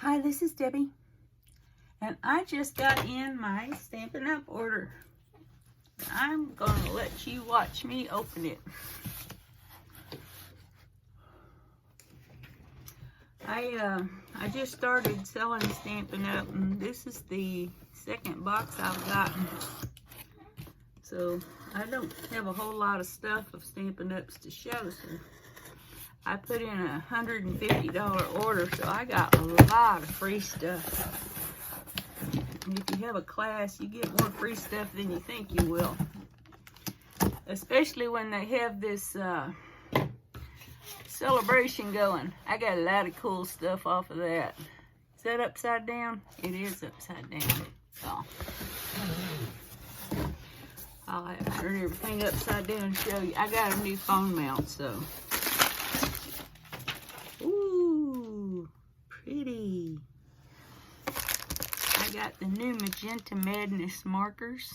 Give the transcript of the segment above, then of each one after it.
Hi, this is Debbie, and I just got in my Stampin' Up! Order. I'm going to let you watch me open it. I just started selling Stampin' Up! And this is the second box I've gotten. So I don't have a whole lot of stuff of Stampin' Ups to show, so I put in a $150 order, so I got a lot of free stuff. And if you have a class, you get more free stuff than you think you will. Especially when they have this celebration going. I got a lot of cool stuff off of that. Is that upside down? It is upside down. So I'll have to turn everything upside down and show you. I got a new phone mount, so. Ooh, pretty. I got the new Magenta Madness markers.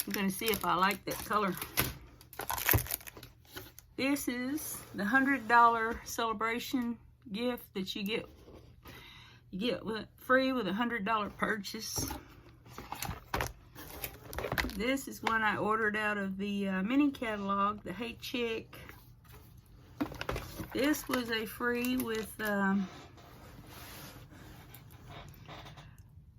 I'm gonna see if I like that color. This is the $100 celebration gift that you get free with a $100 purchase. This is one I ordered out of the mini catalog, the Hey Chick. This was a free with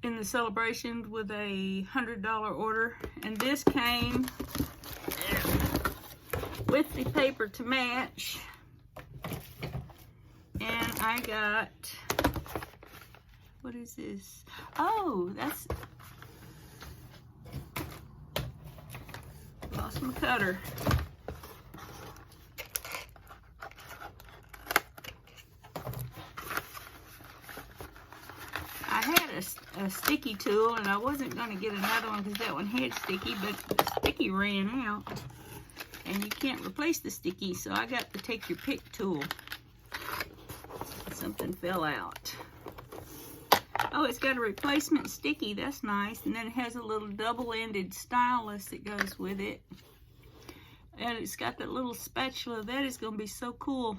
in the celebration with a $100 order, and this came with the paper to match. And I got, what is this? Oh, that's, lost my cutter. I had a sticky tool, and I wasn't going to get another one because that one had sticky, but the sticky ran out, and you can't replace the sticky, so I got the take your pick tool. Something fell out. Oh, it's got a replacement sticky. That's nice. And then it has a little double-ended stylus that goes with it. And it's got that little spatula. That is going to be so cool.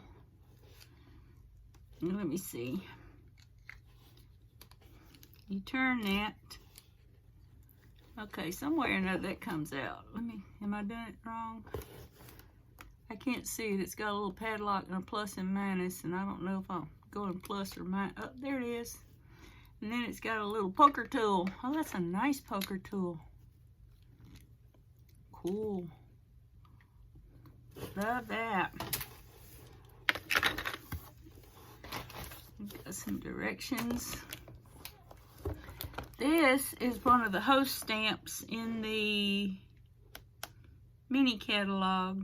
Let me see. You turn that. Okay, somewhere or another that comes out. Am I doing it wrong? I can't see it. It's got a little padlock and a plus and minus, and I don't know if I'm going plus or minus. Oh, there it is. And then it's got a little poker tool. Oh, that's a nice poker tool. Cool. Love that. Got some directions. This is one of the host stamps in the mini catalog.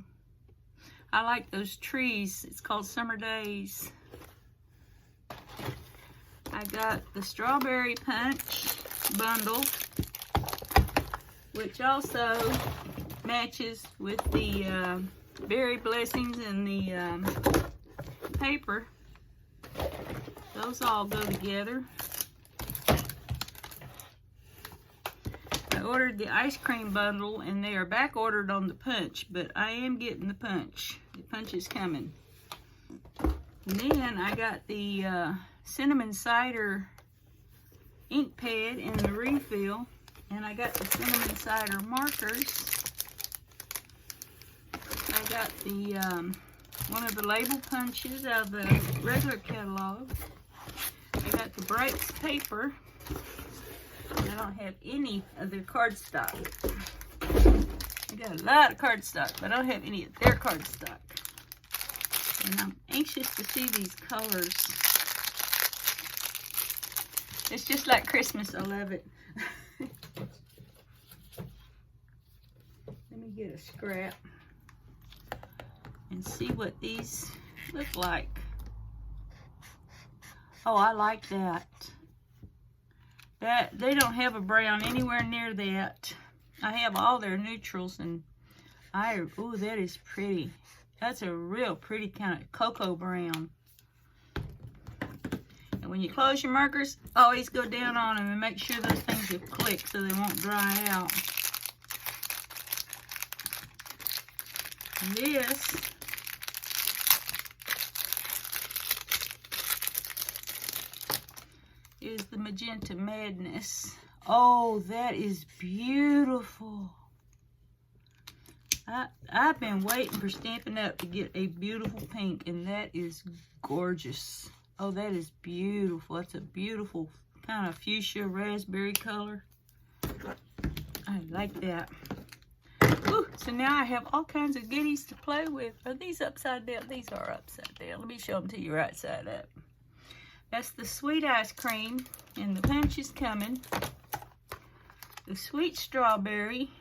I like those trees. It's called Summer Days. I got the Strawberry Punch bundle, which also matches with the berry blessings and the paper. Those all go together. I ordered the ice cream bundle, and they are back ordered on the punch, but I am getting the punch. The punch is coming. And then I got the cinnamon cider ink pad in the refill, and I got the cinnamon cider markers. I got the one of the label punches out of the regular catalog. I got the Brights paper. I don't have any of their cardstock. I got a lot of cardstock, but I don't have any of their cardstock. And I'm anxious to see these colors. It's just like Christmas. I love it. Let me get a scrap and see what these look like. Oh, I like that. They don't have a brown anywhere near that. I have all their neutrals, and ooh, that is pretty. That's a real pretty kind of cocoa brown. And when you close your markers, always go down on them and make sure those things are clicked so they won't dry out. And this is the Magenta Madness. Oh, that is beautiful. I've been waiting for Stampin' Up! To get a beautiful pink, and that is gorgeous. Oh, that is beautiful. That's a beautiful kind of fuchsia raspberry color. I like that. Woo, so now I have all kinds of goodies to play with. Are these upside down? These are upside down. Let me show them to you right side up. That's the sweet ice cream, and the punch is coming. The sweet strawberry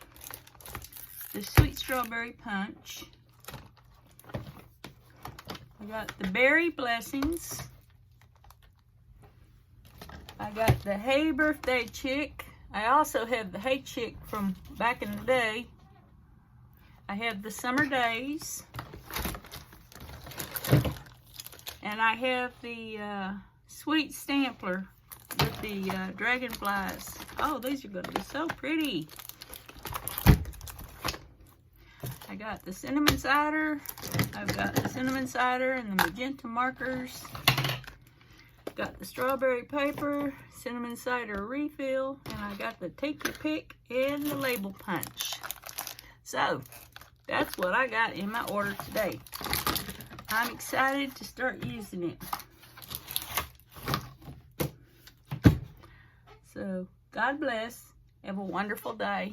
punch. I got the berry blessings. I got the Hey Birthday Chick. I also have the Hey Chick from back in the day. I have the Summer Days. And I have the Sweet Stampler with the dragonflies. Oh, these are going to be so pretty. I got the cinnamon cider. I've got the cinnamon cider and the magenta markers. Got the strawberry paper, cinnamon cider refill, and I got the take your pick and the label punch. So, that's what I got in my order today. I'm excited to start using it. So, God bless. Have a wonderful day.